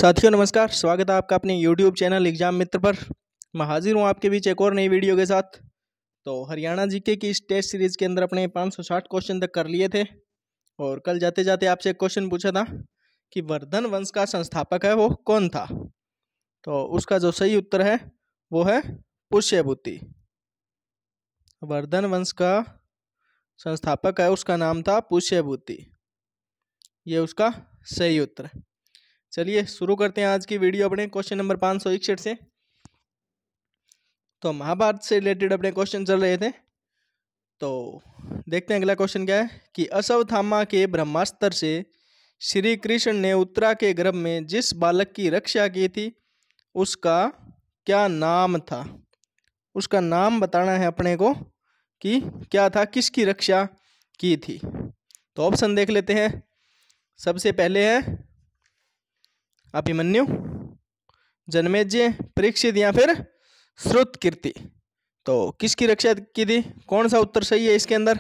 साथियों नमस्कार, स्वागत है आपका अपने YouTube चैनल एग्जाम मित्र पर। मैं हाजिर हूँ आपके बीच एक और नई वीडियो के साथ। तो हरियाणा जीके की इस टेस्ट सीरीज के अंदर अपने 560 क्वेश्चन तक कर लिए थे और कल जाते जाते आपसे एक क्वेश्चन पूछा था कि वर्धन वंश का संस्थापक है वो कौन था। तो उसका जो सही उत्तर है वो है पुष्यभूति। वर्धन वंश का संस्थापक है, उसका नाम था पुष्यभूति। ये उसका सही उत्तर है। चलिए शुरू करते हैं आज की वीडियो अपने क्वेश्चन नंबर 561 से। तो महाभारत से रिलेटेड अपने क्वेश्चन चल रहे थे। तो देखते हैं अगला क्वेश्चन क्या है कि अश्वत्थामा के ब्रह्मास्त्र से श्री कृष्ण ने उत्तरा के गर्भ में जिस बालक की रक्षा की थी उसका क्या नाम था। उसका नाम बताना है अपने को कि क्या था, किसकी रक्षा की थी। तो ऑप्शन देख लेते हैं। सबसे पहले है अभिमन्यु, जन्मेजय, परीक्षित या फिर श्रुतकीर्ति। तो किसकी रक्षा की थी, कौन सा उत्तर सही है इसके अंदर।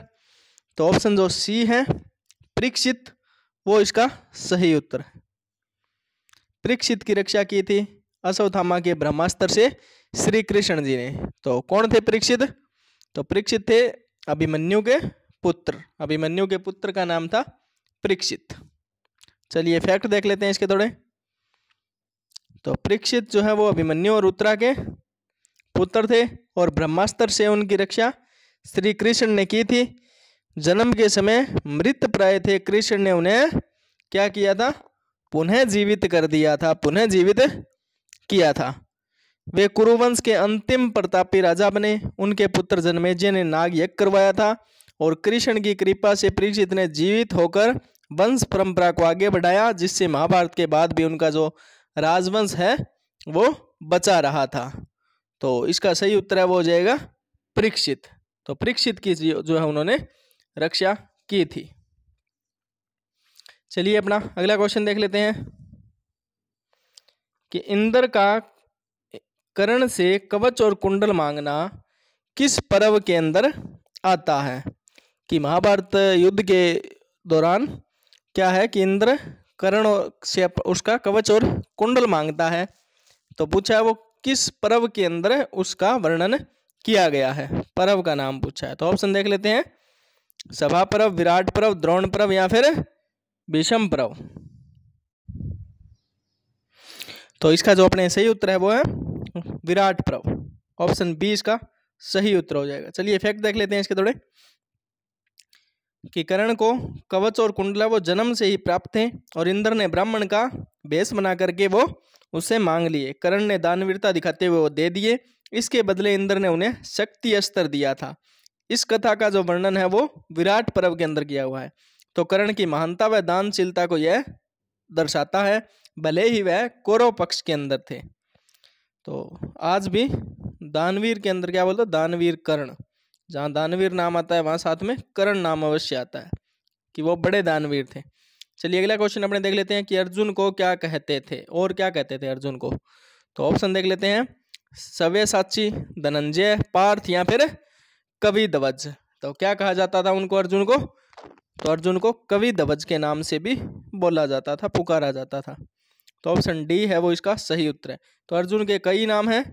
तो ऑप्शन जो सी है परीक्षित, वो इसका सही उत्तर है। परीक्षित की रक्षा की थी अश्वत्थामा के ब्रह्मास्त्र से श्री कृष्ण जी ने। तो कौन थे परीक्षित, तो परीक्षित थे अभिमन्यु के पुत्र। अभिमन्यु के पुत्र का नाम था परीक्षित। चलिए फैक्ट देख लेते हैं इसके थोड़े। तो परीक्षित जो है वो अभिमन्यु और उत्तरा के पुत्र थे और ब्रह्मास्त्र से उनकी रक्षा श्री कृष्ण ने की थी। जन्म के समय मृत प्राय थे, कृष्ण ने उन्हें क्या किया था, पुनः जीवित कर दिया था, पुनः जीवित किया था। वे कुरुवंश के अंतिम प्रतापी राजा बने। उनके पुत्र जन्मेजय ने नाग यज्ञ करवाया था और कृष्ण की कृपा से परीक्षित ने जीवित होकर वंश परंपरा को आगे बढ़ाया, जिससे महाभारत के बाद भी उनका जो राजवंश है वो बचा रहा था। तो इसका सही उत्तर है वो हो जाएगा परीक्षित। तो परीक्षित की जो है उन्होंने रक्षा की थी। चलिए अपना अगला क्वेश्चन देख लेते हैं कि इंद्र का कर्ण से कवच और कुंडल मांगना किस पर्व के अंदर आता है। कि महाभारत युद्ध के दौरान क्या है कि इंद्र कर्ण से उसका कवच और कुंडल मांगता है। तो पूछा है वो किस पर्व के अंदर उसका वर्णन किया गया है, पर्व का नाम पूछा है। तो ऑप्शन देख लेते हैं। सभा पर्व, विराट पर्व, द्रोण पर्व या फिर भीष्म पर्व। तो इसका जो अपने सही उत्तर है वो है विराट पर्व। ऑप्शन बी इसका सही उत्तर हो जाएगा। चलिए फैक्ट देख लेते हैं इसके थोड़े कि कर्ण को कवच और कुंडला वो जन्म से ही प्राप्त थे और इंद्र ने ब्राह्मण का वेश बना करके वो उससे मांग लिए। कर्ण ने दानवीरता दिखाते हुए वो दे दिए। इसके बदले इंद्र ने उन्हें शक्ति अस्त्र दिया था। इस कथा का जो वर्णन है वो विराट पर्व के अंदर किया हुआ है। तो कर्ण की महानता व दानशीलता को यह दर्शाता है, भले ही वह कौरव पक्ष के अंदर थे। तो आज भी दानवीर के अंदर क्या बोलते, दानवीर कर्ण। जहाँ दानवीर नाम आता है वहाँ साथ में कर्ण नाम अवश्य आता है कि वो बड़े दानवीर थे। चलिए अगला क्वेश्चन अपने देख लेते हैं कि अर्जुन को क्या कहते थे और क्या कहते थे अर्जुन को। तो ऑप्शन देख लेते हैं। सव्यसाची, धनंजय, पार्थ या फिर कवि ध्वज। तो क्या कहा जाता था उनको अर्जुन को, तो अर्जुन को कवि ध्वज के नाम से भी बोला जाता था, पुकारा जाता था। तो ऑप्शन डी है वो इसका सही उत्तर है। तो अर्जुन के कई नाम हैं,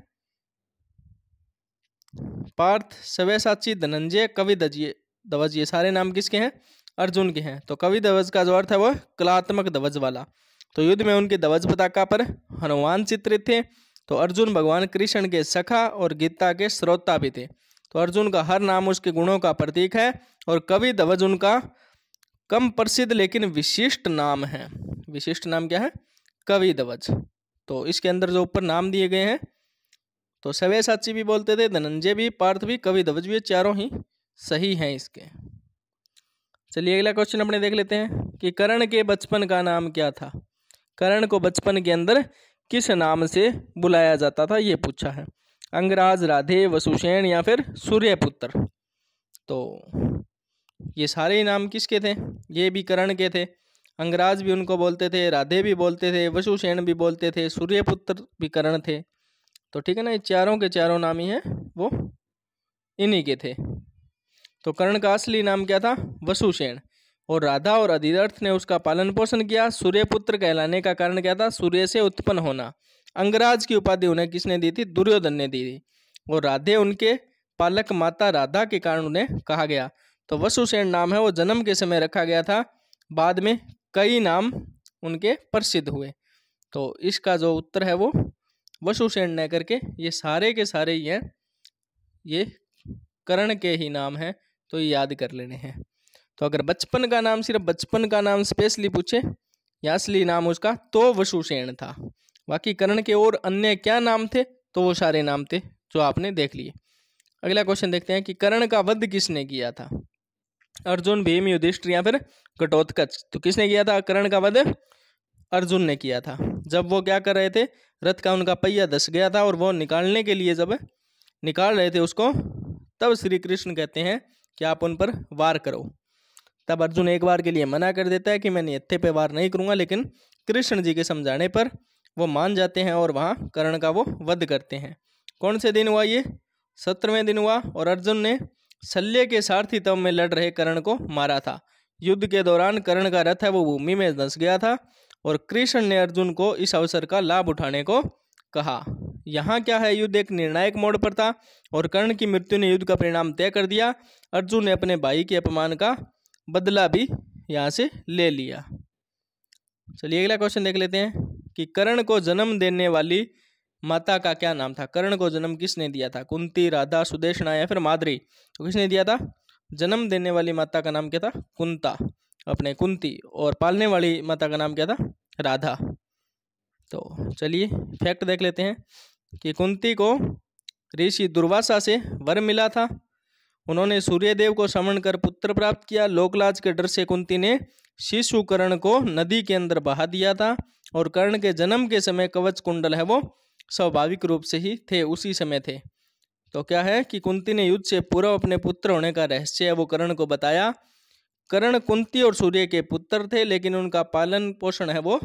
पार्थ, सव्यसाची, धनंजय, कवि ध्वज। ये सारे नाम किसके हैं, अर्जुन के हैं। तो कवि ध्वज का जो अर्थ है वो कलात्मक ध्वज वाला। तो युद्ध में उनके ध्वज पताका पर हनुमान चित्रित थे। तो अर्जुन भगवान कृष्ण के सखा और गीता के श्रोता भी थे। तो अर्जुन का हर नाम उसके गुणों का प्रतीक है और कवि ध्वज उनका कम प्रसिद्ध लेकिन विशिष्ट नाम है। विशिष्ट नाम क्या है, कवि ध्वज। तो इसके अंदर जो ऊपर नाम दिए गए हैं तो सव्यसाची भी बोलते थे, धनंजय भी, पार्थ भी, कवि ध्वज भी, चारों ही सही हैं इसके। चलिए अगला क्वेश्चन अपने देख लेते हैं कि कर्ण के बचपन का नाम क्या था। कर्ण को बचपन के अंदर किस नाम से बुलाया जाता था ये पूछा है। अंगराज, राधे, वसुसेन या फिर सूर्यपुत्र। तो ये सारे ही नाम किसके थे, ये भी कर्ण के थे। अंगराज भी उनको बोलते थे, राधे भी बोलते थे, वसुसेन भी बोलते थे, सूर्यपुत्र भी कर्ण थे। तो ठीक है ना, ये चारों के चारों नाम ही हैं वो इन्हीं के थे। तो कर्ण का असली नाम क्या था, वसुसेन, और राधा और अधिरथ ने उसका पालन पोषण किया। सूर्यपुत्र कहलाने का कारण क्या था? सूर्य से उत्पन्न होना। अंगराज की उपाधि उन्हें किसने दी थी? दुर्योधन ने दी थी। और राधे उनके पालक माता राधा के कारण उन्हें कहा गया। तो वसुसेन नाम है वो जन्म के समय रखा गया था, बाद में कई नाम उनके प्रसिद्ध हुए। तो इसका जो उत्तर है वो वसुसेन ने करके, ये सारे के सारे ही हैं, ये कर्ण के ही नाम है, तो ये याद कर लेने हैं। तो अगर बचपन का नाम, सिर्फ बचपन का नाम स्पेशली पूछे या असली नाम उसका, तो वसुसेन था। बाकी कर्ण के और अन्य क्या नाम थे, तो वो सारे नाम थे जो आपने देख लिए। अगला क्वेश्चन देखते हैं कि कर्ण का वध किसने किया था? अर्जुन, भीम, युधिष्ठिर या फिर घटोत्कच? तो किसने किया था कर्ण का वध? अर्जुन ने किया था। जब वो क्या कर रहे थे, रथ का उनका पहिया धस गया था और वो निकालने के लिए जब निकाल रहे थे उसको, तब श्री कृष्ण कहते हैं कि आप उन पर वार करो। तब अर्जुन एक बार के लिए मना कर देता है कि मैं निहत्थे पे वार नहीं करूंगा, लेकिन कृष्ण जी के समझाने पर वो मान जाते हैं और वहाँ कर्ण का वो वध करते हैं। कौन से दिन हुआ ये? 17वें दिन हुआ। और अर्जुन ने शल्य के सारथी तव में लड़ रहे कर्ण को मारा था। युद्ध के दौरान कर्ण का रथ है वो भूमि में धंस गया था और कृष्ण ने अर्जुन को इस अवसर का लाभ उठाने को कहा। यहाँ क्या है, युद्ध एक निर्णायक मोड़ पर था और कर्ण की मृत्यु ने युद्ध का परिणाम तय कर दिया। अर्जुन ने अपने भाई के अपमान का बदला भी यहाँ से ले लिया। चलिए अगला क्वेश्चन देख लेते हैं कि कर्ण को जन्म देने वाली माता का क्या नाम था? कर्ण को जन्म किसने दिया था? कुंती, राधा, सुदेशना या फिर माद्री? तो किसने दिया था? जन्म देने वाली माता का नाम क्या था? कुंता, अपने कुंती। और पालने वाली माता का नाम क्या था? राधा। तो चलिए फैक्ट देख लेते हैं कि कुंती को ऋषि दुर्वासा से वर मिला था। उन्होंने सूर्यदेव को समन कर पुत्र प्राप्त किया। लोकलाज के डर से कुंती ने शिशु कर्ण को नदी के अंदर बहा दिया था और कर्ण के जन्म के समय कवच कुंडल है वो स्वाभाविक रूप से ही थे, उसी समय थे। तो क्या है कि कुंती ने युद्ध से पूर्व अपने पुत्र होने का रहस्य है वो कर्ण को बताया। कर्ण कुंती और सूर्य के पुत्र थे, लेकिन उनका पालन पोषण है वो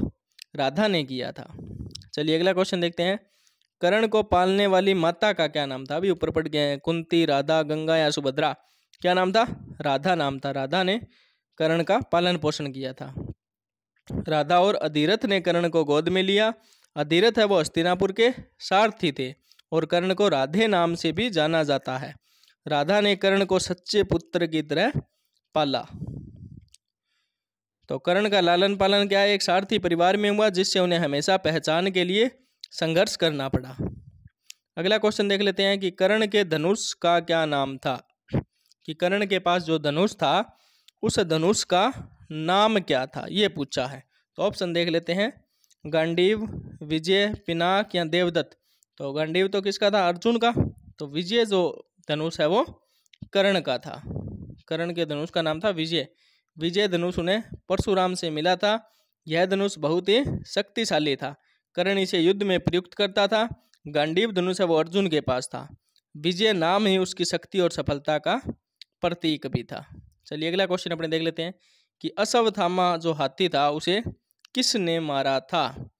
राधा ने किया था। चलिए अगला क्वेश्चन देखते हैं। कर्ण को पालने वाली माता का क्या नाम था? अभी ऊपर पढ़ गए हैं, कुंती, राधा, गंगा या सुभद्रा? क्या नाम था? राधा नाम था। राधा ने कर्ण का पालन पोषण किया था। राधा और अधिरथ ने कर्ण को गोद में लिया। अधिरथ है वो हस्तिनापुर के सारथी थे और कर्ण को राधे नाम से भी जाना जाता है। राधा ने कर्ण को सच्चे पुत्र की तरह पाला। तो कर्ण का लालन पालन क्या है? एक सारथी परिवार में हुआ जिससे उन्हें हमेशा पहचान के लिए संघर्ष करना पड़ा। अगला क्वेश्चन देख लेते हैं कि कर्ण के धनुष का क्या नाम था? कि कर्ण के पास जो धनुष था उस धनुष का नाम क्या था, ये पूछा है। तो ऑप्शन देख लेते हैं, गांडीव, विजय, पिनाक या देवदत्त? तो गांडीव तो किसका था? अर्जुन का। तो विजय जो धनुष है वो कर्ण का था। कर्ण के धनुष का नाम था विजय। विजय धनुष उन्हें परशुराम से मिला था। यह धनुष बहुत ही शक्तिशाली था। कर्ण इसे युद्ध में प्रयुक्त करता था। गांडीव धनुष है वो अर्जुन के पास था। विजय नाम ही उसकी शक्ति और सफलता का प्रतीक भी था। चलिए अगला क्वेश्चन अपने देख लेते हैं कि अश्वत्थामा जो हाथी था उसे किसने मारा था?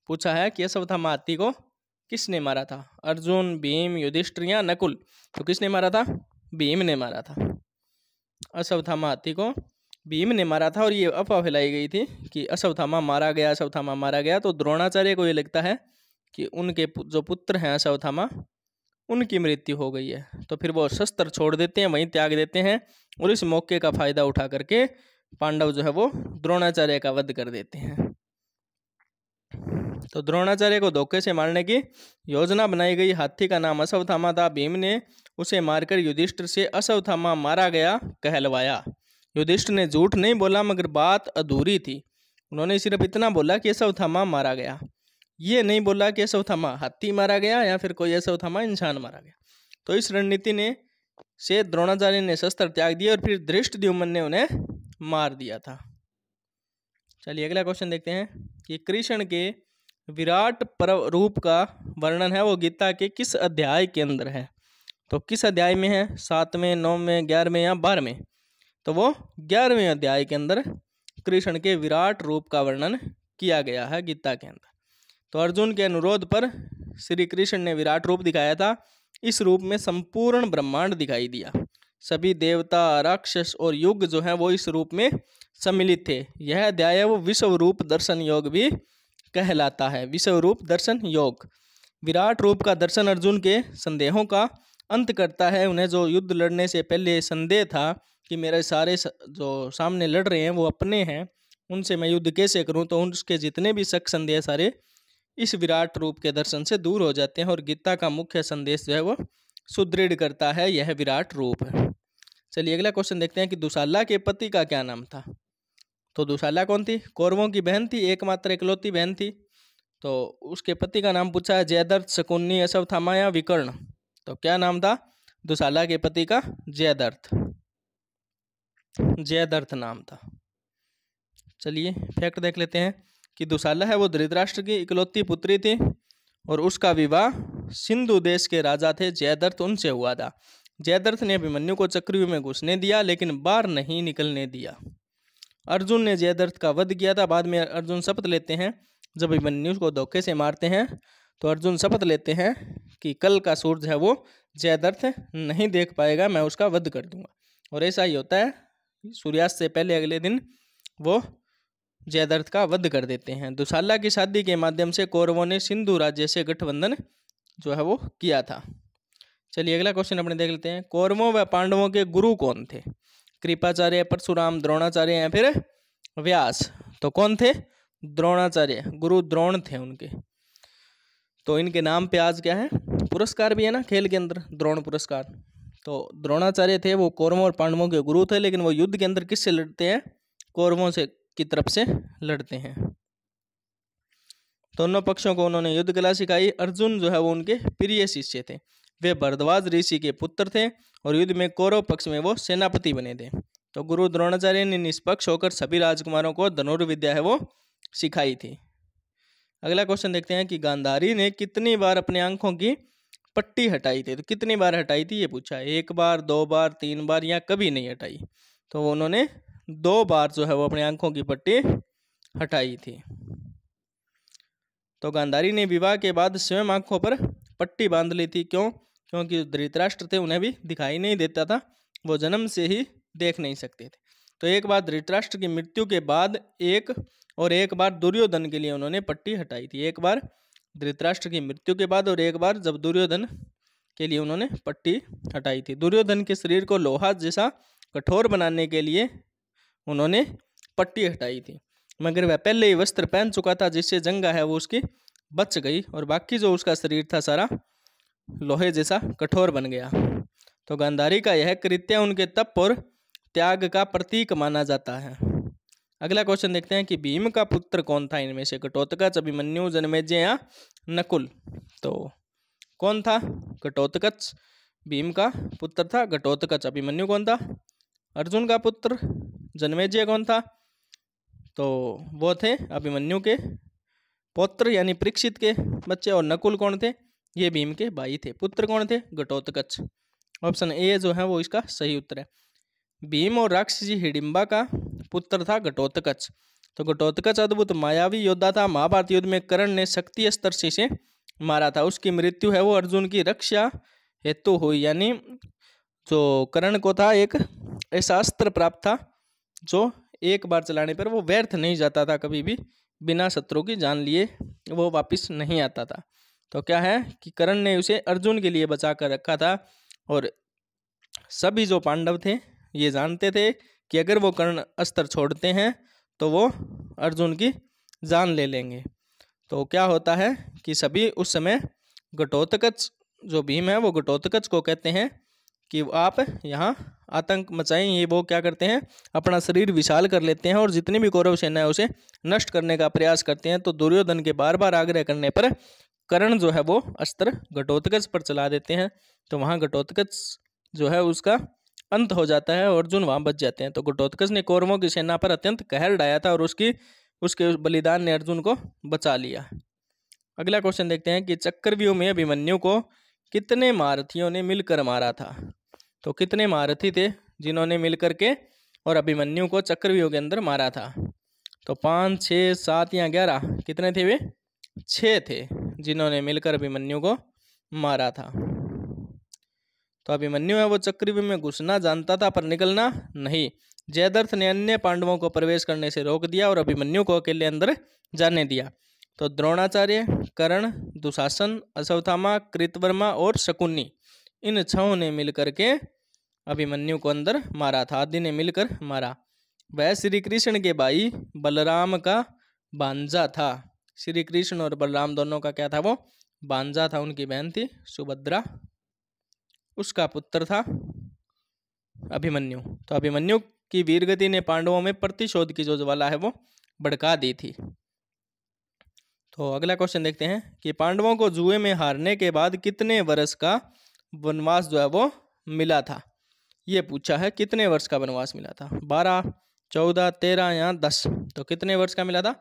पूछा है कि अश्वत्थामा हाथी को किसने मारा था? अर्जुन, भीम, युधिष्ठिर या नकुल? तो किसने मारा था? भीम ने मारा था। अश्वत्थामा हाथी को भीम ने मारा था। और ये अफवाह फैलाई गई थी कि अश्वत्थामा मारा गया, अश्वत्थामा मारा गया। तो द्रोणाचार्य को ये लगता है कि उनके जो पुत्र हैं अश्वत्थामा, उनकी मृत्यु हो गई है। तो फिर वो शस्त्र छोड़ देते हैं, वहीं त्याग देते हैं और इस मौके का फायदा उठा करके पांडव जो है वो द्रोणाचार्य का वध कर देते हैं। तो द्रोणाचार्य को धोखे से मारने की योजना बनाई गई। हाथी का नाम अश्वत्थामा था। भीम ने उसे मारकर युधिष्ठिर से अश्वत्थामा मारा गया कहलवाया। युधिष्ठिर ने झूठ नहीं बोला, मगर बात अधूरी थी। उन्होंने सिर्फ इतना बोला कि अश्वत्थामा मारा गया, ये नहीं बोला कि अश्वत्थामा हाथी मारा गया या फिर कोई अश्वत्थामा इंसान मारा गया। तो इस रणनीति ने से द्रोणाचार्य ने शस्त्र त्याग दिए और फिर धृष्टद्युम्न ने उन्हें मार दिया था। चलिए अगला क्वेश्चन देखते हैं कि कृष्ण के विराट पर्व रूप का वर्णन है वो गीता के किस अध्याय के अंदर है? तो किस अध्याय में है? 7वें, 9वें, 11वें या 12वें? तो वो 11वें अध्याय के अंदर कृष्ण के विराट रूप का वर्णन किया गया है गीता के अंदर। तो अर्जुन के अनुरोध पर श्री कृष्ण ने विराट रूप दिखाया था। इस रूप में संपूर्ण ब्रह्मांड दिखाई दिया। सभी देवता, राक्षस और युग जो है वो इस रूप में सम्मिलित थे। यह अध्याय वो विश्वरूप दर्शन योग भी कहलाता है। विश्वरूप दर्शन योग विराट रूप का दर्शन अर्जुन के संदेहों का अंत करता है। उन्हें जो युद्ध लड़ने से पहले संदेह था कि मेरे सारे जो सामने लड़ रहे हैं वो अपने हैं, उनसे मैं युद्ध कैसे करूं, तो उसके जितने भी शक संदेह सारे इस विराट रूप के दर्शन से दूर हो जाते हैं और गीता का मुख्य संदेश जो है वो सुदृढ़ करता है यह विराट रूप है। चलिए अगला क्वेश्चन देखते हैं कि दुशाला के पति का क्या नाम था। तो दुशाला कौन थी? कौरवों की बहन थी, एकमात्र इकलौती बहन थी। तो उसके पति का नाम पूछा है, जयद्रथ, शकुनी, अश्वत्थामा या विकर्ण। तो क्या नाम था दुशाला के पति का? जयद्रथ, जयद्रथ नाम था। चलिए फैक्ट देख लेते हैं कि दुशाला है वो धृतराष्ट्र की इकलौती पुत्री थी और उसका विवाह सिंधु देश के राजा थे जयद्रथ, उनसे हुआ था। जयद्रथ ने अभिमन्यु को चक्रव्यूह में घुसने दिया लेकिन बाहर नहीं निकलने दिया। अर्जुन ने जयद्रथ का वध किया था। बाद में अर्जुन शपथ लेते हैं, जब अभिमन्यु को धोखे से मारते हैं तो अर्जुन शपथ लेते हैं कि कल का सूरज है वो जयद्रथ नहीं देख पाएगा, मैं उसका वध कर दूंगा। और ऐसा ही होता है, सूर्यास्त से पहले अगले दिन वो जयद्रथ का वध कर देते हैं। दुशाला की शादी के माध्यम से कौरवों ने सिंधु राज्य से गठबंधन जो है वो किया था। चलिए अगला क्वेश्चन अपने देख लेते हैं। कौरवों व पांडवों के गुरु कौन थे? कृपाचार्य, परशुराम, द्रोणाचार्य या फिर व्यास? तो कौन थे? द्रोणाचार्य, गुरु द्रोण थे उनके। तो इनके नाम पे आज क्या है, पुरस्कार भी है ना खेल के अंदर, द्रोण पुरस्कार। तो द्रोणाचार्य थे वो कौरवों और पांडवों के गुरु थे, लेकिन वो युद्ध के अंदर किससे लड़ते हैं? कौरवों से की तरफ से लड़ते हैं। दोनों पक्षों को उन्होंने युद्ध कला सिखाई। अर्जुन जो है वो उनके प्रिय शिष्य थे। वे भरद्वाज ऋषि के पुत्र थे और युद्ध में कौरव पक्ष में वो सेनापति बने थे। तो गुरु द्रोणाचार्य ने निष्पक्ष होकर सभी राजकुमारों को धनुर्विद्या है वो सिखाई थी। अगला क्वेश्चन देखते हैं कि गांधारी ने कितनी बार अपने आंखों की पट्टी हटाई थी? तो कितनी बार हटाई थी ये पूछा है। 1 बार, 2 बार, 3 बार या कभी नहीं हटाई? तो उन्होंने 2 बार जो है वो अपने आंखों की पट्टी हटाई थी। तो गांधारी ने विवाह के बाद स्वयं आंखों पर पट्टी बांध ली थी। क्यों? क्योंकि धृतराष्ट्र थे, उन्हें भी दिखाई नहीं देता था, वो जन्म से ही देख नहीं सकते थे। तो एक बार धृतराष्ट्र की मृत्यु के बाद एक बार दुर्योधन के लिए उन्होंने पट्टी हटाई थी। एक बार धृतराष्ट्र की मृत्यु के बाद और एक बार जब दुर्योधन के लिए उन्होंने पट्टी हटाई थी। दुर्योधन के शरीर को लोहा जैसा कठोर बनाने के लिए उन्होंने पट्टी हटाई थी, मगर वह पहले ही वस्त्र पहन चुका था जिससे जंगा है वो उसकी बच गई और बाकी जो उसका शरीर था सारा लोहे जैसा कठोर बन गया। तो गांधारी का यह कृत्य उनके तप और त्याग का प्रतीक माना जाता है। अगला क्वेश्चन देखते हैं कि भीम का पुत्र कौन था इनमें से? घटोत्कच, अभिमन्यु, जनमेजय या नकुल? तो कौन था? घटोत्कच भीम का पुत्र था, घटोत्कच। अभिमन्यु कौन था? अर्जुन का पुत्र। जनमेजय कौन था? तो वो थे अभिमन्यु के पौत्र यानी परीक्षित के बच्चे। और नकुल कौन थे? ये भीम के भाई थे। पुत्र कौन थे? घटोत्कच। ऑप्शन ए जो है वो इसका सही उत्तर है। भीम और राक्षसी हिडिंबा का पुत्र था घटोत्कच। तो घटोत्कच अद्भुत मायावी योद्धा था। महाभारत युद्ध में कर्ण ने शक्ति अस्त्र से मारा था। उसकी मृत्यु है वो अर्जुन की रक्षा हेतु हुई, यानी जो कर्ण को था एक ऐसा अस्त्र प्राप्त था जो एक बार चलाने पर वो व्यर्थ नहीं जाता था, कभी भी बिना शत्रु की जान लिए वो वापस नहीं आता था। तो क्या है कि कर्ण ने उसे अर्जुन के लिए बचा कर रखा था और सभी जो पांडव थे ये जानते थे कि अगर वो कर्ण अस्त्र छोड़ते हैं तो वो अर्जुन की जान ले लेंगे। तो क्या होता है कि सभी उस समय घटोत्कच जो भीम है वो घटोत्कच को कहते हैं कि आप यहाँ आतंक मचाएं। ये वो क्या करते हैं, अपना शरीर विशाल कर लेते हैं और जितनी भी कौरव सेना है उसे नष्ट करने का प्रयास करते हैं। तो दुर्योधन के बार बार आग्रह करने पर कर्ण जो है वो अस्त्र घटोत्कच पर चला देते हैं। तो वहाँ घटोत्कच जो है उसका अंत हो जाता है और अर्जुन वहाँ बच जाते हैं। तो घटोत्कच ने कौरवों की सेना पर अत्यंत कहर ढाया था और उसके बलिदान ने अर्जुन को बचा लिया। अगला क्वेश्चन देखते हैं कि चक्रव्यूह में अभिमन्यु को कितने महारथियों ने मिलकर मारा था? तो कितने महारथी थे जिन्होंने मिलकर के और अभिमन्यु को चक्रव्यूह के अंदर मारा था? तो 5, 6, 7 या 11? कितने थे वे? 6 थे जिन्होंने मिलकर अभिमन्यु को मारा था। तो अभिमन्यु है वो चक्रव्यूह में घुसना जानता था पर निकलना नहीं। जयद्रथ ने अन्य पांडवों को प्रवेश करने से रोक दिया और अभिमन्यु को अकेले अंदर जाने दिया। तो द्रोणाचार्य, कर्ण, दुशासन, अश्वत्थामा, कृतवर्मा और शकुनी, इन छहों ने मिलकर के अभिमन्यु को अंदर मारा था। आदि ने मिलकर मारा। वह श्री कृष्ण के भाई बलराम का भांजा था। श्री कृष्ण और बलराम दोनों का क्या था? वो भांजा था। उनकी बहन थी सुभद्रा, उसका पुत्र था अभिमन्यु। तो अभिमन्यु की वीरगति ने पांडवों में प्रतिशोध की जो ज्वाला है वो भड़का दी थी। तो अगला क्वेश्चन देखते हैं कि पांडवों को जुए में हारने के बाद कितने वर्ष का वनवास जो है वो मिला था। ये पूछा है कितने वर्ष का वनवास मिला था, 12, 14, 13 या 10। तो कितने वर्ष का मिला था?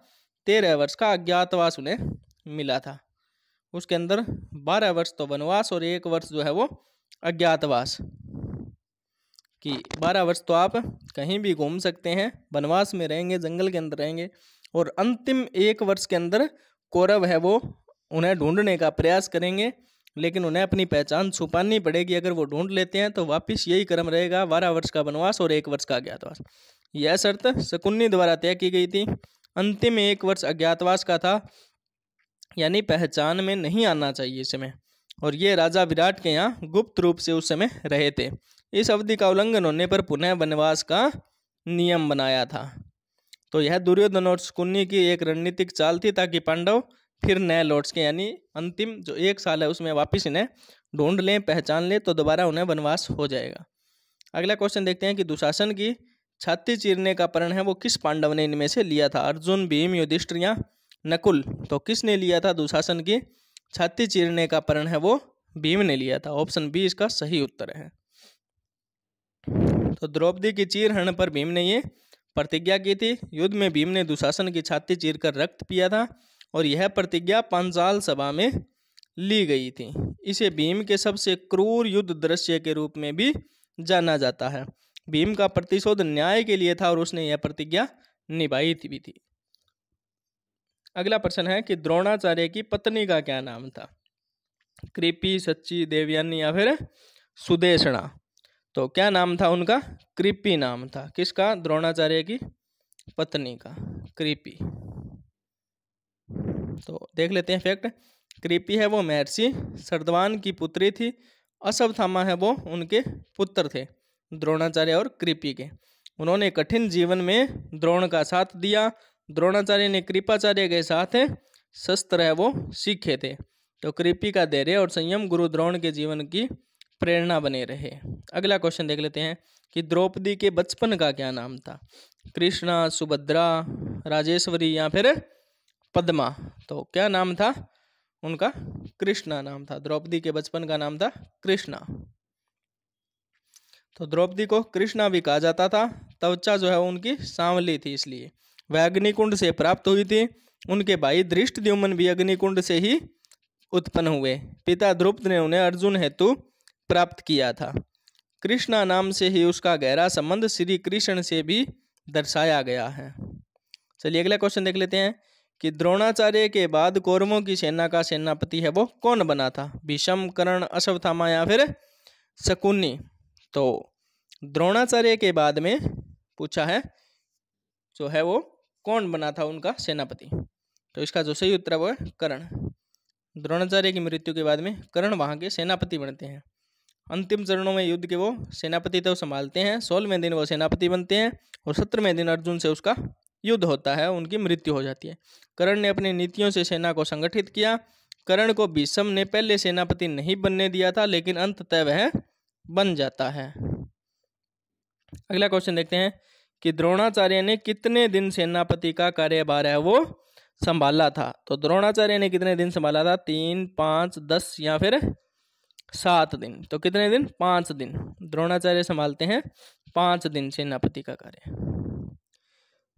13 वर्ष का अज्ञातवास उन्हें मिला था। उसके अंदर 12 वर्ष तो वनवास और 1 वर्ष जो है वो अज्ञातवास। कि 12 वर्ष तो आप कहीं भी घूम सकते हैं, वनवास में रहेंगे, जंगल के अंदर रहेंगे, और अंतिम 1 वर्ष के अंदर कौरव है वो उन्हें ढूंढने का प्रयास करेंगे, लेकिन उन्हें अपनी पहचान छुपानी पड़ेगी। अगर वो ढूंढ लेते हैं तो वापिस यही क्रम रहेगा, 12 वर्ष का वनवास और 1 वर्ष का अज्ञातवास। यह शर्त शकुनी द्वारा तय की गई थी। अंतिम 1 वर्ष अज्ञातवास का था, यानी पहचान में नहीं आना चाहिए इस समय। और ये राजा विराट के यहाँ गुप्त रूप से उस समय रहे थे। इस अवधि का उल्लंघन होने पर पुनः वनवास का नियम बनाया था। तो यह दुर्योधन और शकुनी की एक रणनीतिक चाल थी, ताकि पांडव फिर नए लौट के, यानी अंतिम जो 1 साल है उसमें वापस इन्हें ढूंढ लें, पहचान लें, तो दोबारा उन्हें वनवास हो जाएगा। अगला क्वेश्चन देखते हैं कि दुशासन की छाती चीरने का प्रण है वो किस पांडव ने इनमें से लिया था? अर्जुन, भीम, युधिष्ठिर या नकुल? तो किसने लिया था दुशासन की छाती चीरने का प्रण है वो भीम ने लिया था। ऑप्शन बी इसका सही उत्तर है। तो द्रौपदी की चीरहरण पर भीम ने ये प्रतिज्ञा की थी। युद्ध में भीम ने दुशासन की छाती चीरकर रक्त पिया था और यह प्रतिज्ञा पांचाल सभा में ली गई थी। इसे भीम के सबसे क्रूर युद्ध दृश्य के रूप में भी जाना जाता है। भीम का प्रतिशोध न्याय के लिए था और उसने यह प्रतिज्ञा निभाई भी थी। अगला प्रश्न है कि द्रोणाचार्य की पत्नी का क्या नाम था? कृपी, सच्ची, देवयानी या फिर सुदेशना? तो क्या नाम था उनका? कृपी नाम था। किसका? द्रोणाचार्य की पत्नी का, कृपी। तो देख लेते हैं फैक्ट। कृपी है वो महर्षि सरद्वान की पुत्री थी। अश्वत्थामा है वो उनके पुत्र थे, द्रोणाचार्य और कृपी के। उन्होंने कठिन जीवन में द्रोण का साथ दिया। द्रोणाचार्य ने कृपाचार्य के साथ शस्त्र है वो सीखे थे। तो कृपी का धैर्य और संयम गुरु द्रोण के जीवन की प्रेरणा बने रहे। अगला क्वेश्चन देख लेते हैं कि द्रौपदी के बचपन का क्या नाम था? कृष्णा, सुभद्रा, राजेश्वरी या फिर पद्मा? तो क्या नाम था उनका? कृष्णा नाम था। द्रौपदी के बचपन का नाम था कृष्णा। तो द्रौपदी को कृष्णा भी कहा जाता था। त्वचा जो है उनकी सांवली थी, इसलिए वह अग्निकुंड से प्राप्त हुई थी। उनके भाई धृष्टद्युम्न भी अग्निकुंड से ही उत्पन्न हुए। पिता द्रुपद ने उन्हें अर्जुन हेतु प्राप्त किया था। कृष्णा नाम से ही उसका गहरा संबंध श्री कृष्ण से भी दर्शाया गया है। चलिए अगला क्वेश्चन देख लेते हैं कि द्रोणाचार्य के बाद कौरवों की सेना का सेनापति है वो कौन बना था? भीष्म, कर्ण, अश्वत्थामा या फिर शकुनी? तो द्रोणाचार्य के बाद में पूछा है जो है वो कौन बना था उनका सेनापति? तो इसका जो सही उत्तर है वो है कर्ण। द्रोणाचार्य की मृत्यु के बाद में कर्ण वहाँ के सेनापति बनते हैं। अंतिम चरणों में युद्ध के वो सेनापति तो संभालते हैं। 16वें दिन वो सेनापति बनते हैं और 17वें दिन अर्जुन से उसका युद्ध होता है, उनकी मृत्यु हो जाती है। कर्ण ने अपनी नीतियों से सेना को संगठित किया। कर्ण को भीष्म ने पहले सेनापति नहीं बनने दिया था, लेकिन अंततः वह बन जाता है। अगला क्वेश्चन देखते हैं कि द्रोणाचार्य ने कितने दिन सेनापति का कार्यभार है वो संभाला था? तो द्रोणाचार्य ने कितने दिन संभाला था? 3, 5, 10 या फिर 7 दिन? तो कितने दिन? 5 दिन द्रोणाचार्य संभालते हैं, 5 दिन सेनापति का कार्य।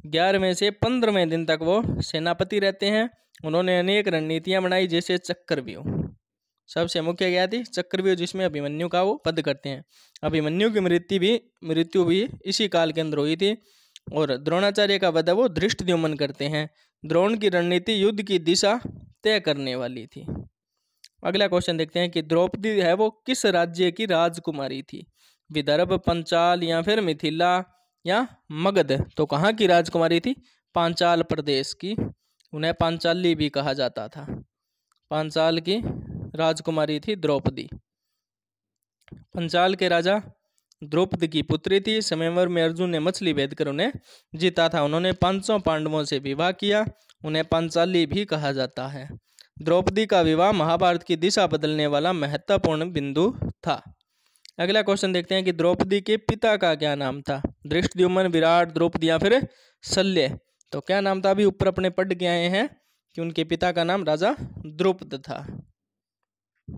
11वें से 15वें दिन तक वो सेनापति रहते हैं। उन्होंने अनेक रणनीतियां बनाई, जैसे चक्रव्यूह। सबसे मुख्य क्या थी? चक्रव्यूह, जिसमें अभिमन्यु का वो वध करते हैं। अभिमन्यु की मृत्यु भी इसी काल के अंदर हुई थी। और द्रोणाचार्य का वध वो धृष्टद्युम्न करते हैं। द्रोण की रणनीति युद्ध की दिशा तय करने वाली थी। अगला क्वेश्चन देखते हैं कि द्रौपदी है वो किस राज्य की राजकुमारी थी? विदर्भ, पंचाल या फिर मिथिला, या मगध। तो कहाँ की राजकुमारी थी? पांचाल प्रदेश की। उन्हें पांचाली भी कहा जाता था। पांचाल की राजकुमारी थी द्रौपदी। पंचाल के राजा द्रौपदी की पुत्री थी। स्वयंवर में अर्जुन ने मछली भेद कर उन्हें जीता था। उन्होंने 500 पांडवों से विवाह किया। उन्हें पांचाली भी कहा जाता है। द्रौपदी का विवाह महाभारत की दिशा बदलने वाला महत्वपूर्ण बिंदु था। अगला क्वेश्चन देखते हैं कि द्रौपदी के पिता का क्या नाम था? धृष्टद्युम्न, विराट, द्रौपदी या फिर शल्य। तो क्या नाम था? अभी ऊपर अपने पढ़ के आए हैं कि उनके पिता का नाम राजा द्रुपद था।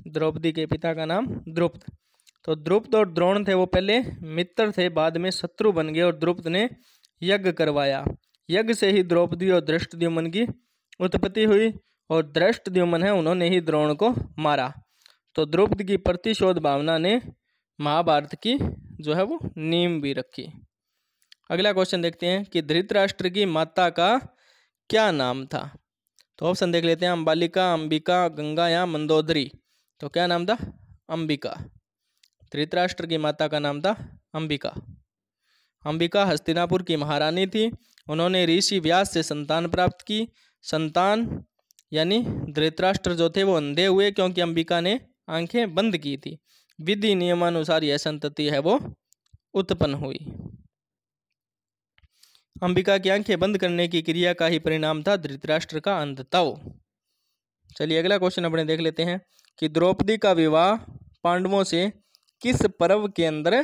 द्रौपदी के पिता का नाम द्रुपद। तो द्रुपद और द्रोण थे वो पहले मित्र थे, बाद में शत्रु बन गए और द्रुपद ने यज्ञ करवाया। यज्ञ से ही द्रौपदी और धृष्टद्युम्न की उत्पत्ति हुई और धृष्टद्युम्न है उन्होंने ही द्रोण को मारा। तो द्रौपदी की प्रतिशोध भावना ने महाभारत की जो है वो नींव भी रखी। अगला क्वेश्चन देखते हैं कि धृतराष्ट्र की माता का क्या नाम था? तो ऑप्शन देख लेते हैं, अंबालिका, अंबिका, गंगा या मंदोदरी। तो क्या नाम था? अंबिका। धृतराष्ट्र की माता का नाम था अंबिका। अंबिका हस्तिनापुर की महारानी थी। उन्होंने ऋषि व्यास से संतान प्राप्त की। संतान यानी धृतराष्ट्र जो थे वो अंधे हुए क्योंकि अंबिका ने आंखें बंद की थी। विधि नियमानुसार यह संतति है वो उत्पन्न हुई। अंबिका की आंखें बंद करने की क्रिया का ही परिणाम था धृतराष्ट्र का अंधत्व। चलिए अगला क्वेश्चन अपने देख लेते हैं कि द्रौपदी का विवाह पांडवों से किस पर्व के अंदर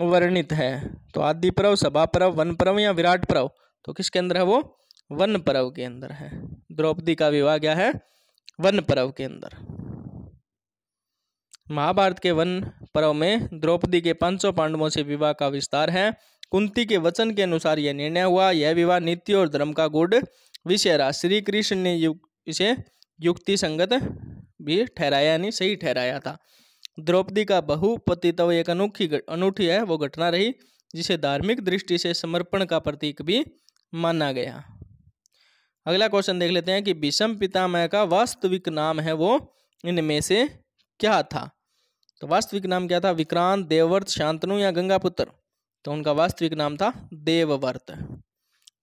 वर्णित है? तो आदि पर्व, सभा पर्व, वन पर्व या विराट पर्व। तो किसके अंदर है वो? वन पर्व के अंदर है। द्रौपदी का विवाह क्या है? वन पर्व के अंदर। महाभारत के वन पर्व में द्रौपदी के 500 पांडवों से विवाह का विस्तार है। कुंती के वचन के अनुसार यह निर्णय हुआ। यह विवाह नीति और धर्म का गूढ़ विषय रहा। श्री कृष्ण ने इसे युक्ति संगत भी ठहराया, नहीं सही ठहराया था। द्रौपदी का बहुपतित्व एक अनूठी है वो घटना रही जिसे धार्मिक दृष्टि से समर्पण का प्रतीक भी माना गया। अगला क्वेश्चन देख लेते हैं कि भीष्म पितामह का वास्तविक नाम है वो इनमें से क्या था? तो वास्तविक नाम क्या था? विक्रांत, देवव्रत, शांतनु या गंगापुत्र। तो उनका वास्तविक नाम था देवव्रत।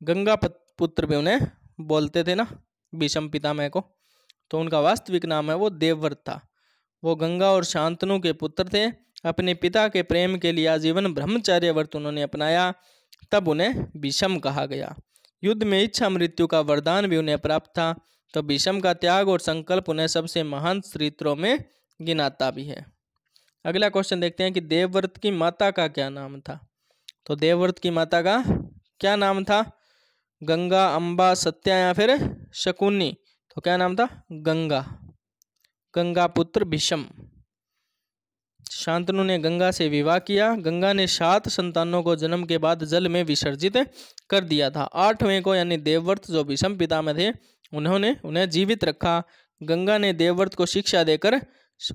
गंगापुत्र भी उन्हें बोलते थे ना भीष्म पितामह को, तो उनका वास्तविक नाम है वो देवव्रत था। वो गंगा और शांतनु के पुत्र थे। अपने पिता के प्रेम के लिए आजीवन ब्रह्मचर्य व्रत उन्होंने अपनाया, तब उन्हें भीष्म कहा गया। युद्ध में इच्छा मृत्यु का वरदान भी उन्हें प्राप्त था। तो भीष्म का त्याग और संकल्प उन्हें सबसे महान चरित्रों में गिनाता भी है। अगला क्वेश्चन देखते हैं कि देवव्रत की माता का क्या नाम था? तो देवव्रत की माता का क्या नाम था? गंगा, अंबा, सत्या या फिर शकुनी। तो क्या नाम था? गंगा। गंगा पुत्र भीष्म। शांतनु ने गंगा से विवाह किया। गंगा ने 7 संतानों को जन्म के बाद जल में विसर्जित कर दिया था। 8वें को यानी देवव्रत जो भीष्म पितामह थे उन्होंने उन्हें जीवित रखा। गंगा ने देवव्रत को शिक्षा देकर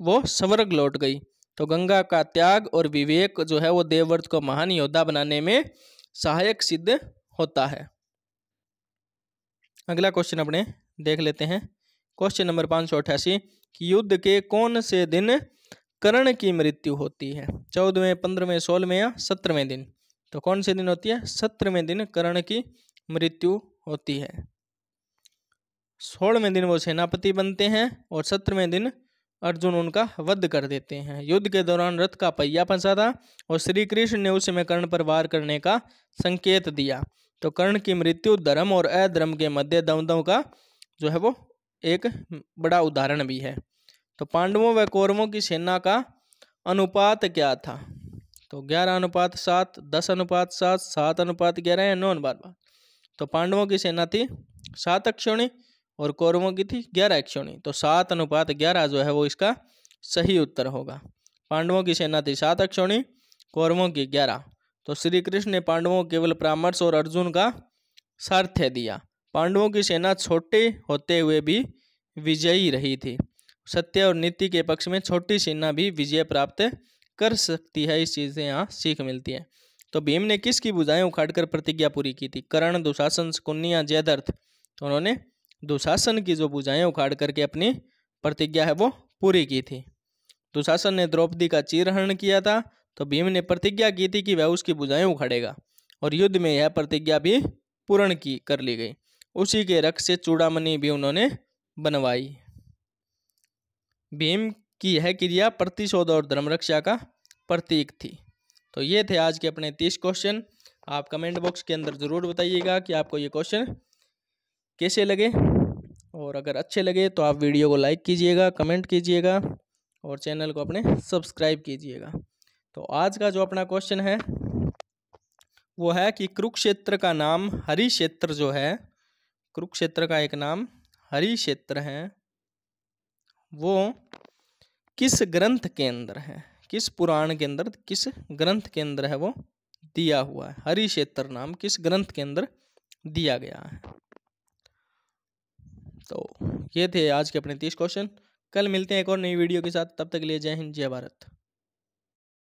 वो स्वर्ग लौट गई। तो गंगा का त्याग और विवेक जो है वो देवव्रत को महान योद्धा बनाने में सहायक सिद्ध होता है। अगला क्वेश्चन अपने देख लेते हैं, क्वेश्चन नंबर 588 कि युद्ध के कौन से दिन कर्ण की मृत्यु होती है? 14वें, 15वें, 16वें या 17वें दिन। तो कौन से दिन होती है? 17वें दिन कर्ण की मृत्यु होती है। 16वें दिन वो सेनापति बनते हैं और 17वें दिन अर्जुन उनका वध कर देते हैं। युद्ध के दौरान रथ का पहिया फंसा था और श्री कृष्ण ने उस समय कर्ण पर वार करने का संकेत दिया। तो कर्ण की मृत्यु धर्म और अधर्म के मध्य द्वंद्व का जो है वो एक बड़ा उदाहरण भी है। तो पांडवों व कौरवों की सेना का अनुपात क्या था? तो 11:7, 10:7, 7:11 या 9:12। तो पांडवों की सेना थी 7 अक्षौणी और कौरवों की थी 11 अक्षौणी। तो 7:11 जो है वो इसका सही उत्तर होगा। पांडवों की सेना थी 7 अक्षौणी, कौरवों की 11। तो श्री कृष्ण ने पांडवों को केवल परामर्श और अर्जुन का सारथ्य दिया। पांडवों की सेना छोटे होते हुए भी विजयी रही थी। सत्य और नीति के पक्ष में छोटी सेना भी विजय प्राप्त कर सकती है। इस चीज़ से यहाँ सीख मिलती है। तो भीम ने किसकी भुजाएं उखाड़कर प्रतिज्ञा पूरी की थी? कर्ण, दुशासन, शकुनी या जयद्रथ। तो उन्होंने दुशासन की जो भुजाएं उखाड़ करके अपनी प्रतिज्ञा है वो पूरी की थी। दुशासन ने द्रौपदी का चीरहरण किया था, तो भीम ने प्रतिज्ञा की थी कि वह उसकी भुजाएं उखाड़ेगा। और युद्ध में यह प्रतिज्ञा भी पूर्ण कर ली गई। उसी के रक्त से चूड़ामणि भी उन्होंने बनवाई। भीम की यह क्रिया प्रतिशोध और धर्म रक्षा का प्रतीक थी। तो ये थे आज के अपने 30 क्वेश्चन। आप कमेंट बॉक्स के अंदर ज़रूर बताइएगा कि आपको ये क्वेश्चन कैसे लगे, और अगर अच्छे लगे तो आप वीडियो को लाइक कीजिएगा, कमेंट कीजिएगा और चैनल को अपने सब्सक्राइब कीजिएगा। तो आज का जो अपना क्वेश्चन है वो है कि कुरुक्षेत्र का नाम हरिक्षेत्र जो है, कुरुक्षेत्र का एक नाम हरिक्षेत्र है, वो किस ग्रंथ के अंदर है, किस पुराण के अंदर, किस ग्रंथ के अंदर है वो दिया हुआ है। हरिक्षेत्र नाम किस ग्रंथ के अंदर दिया गया है। तो ये थे आज के अपने 30 क्वेश्चन। कल मिलते हैं एक और नई वीडियो के साथ, तब तक के लिए जय हिंद जय भारत।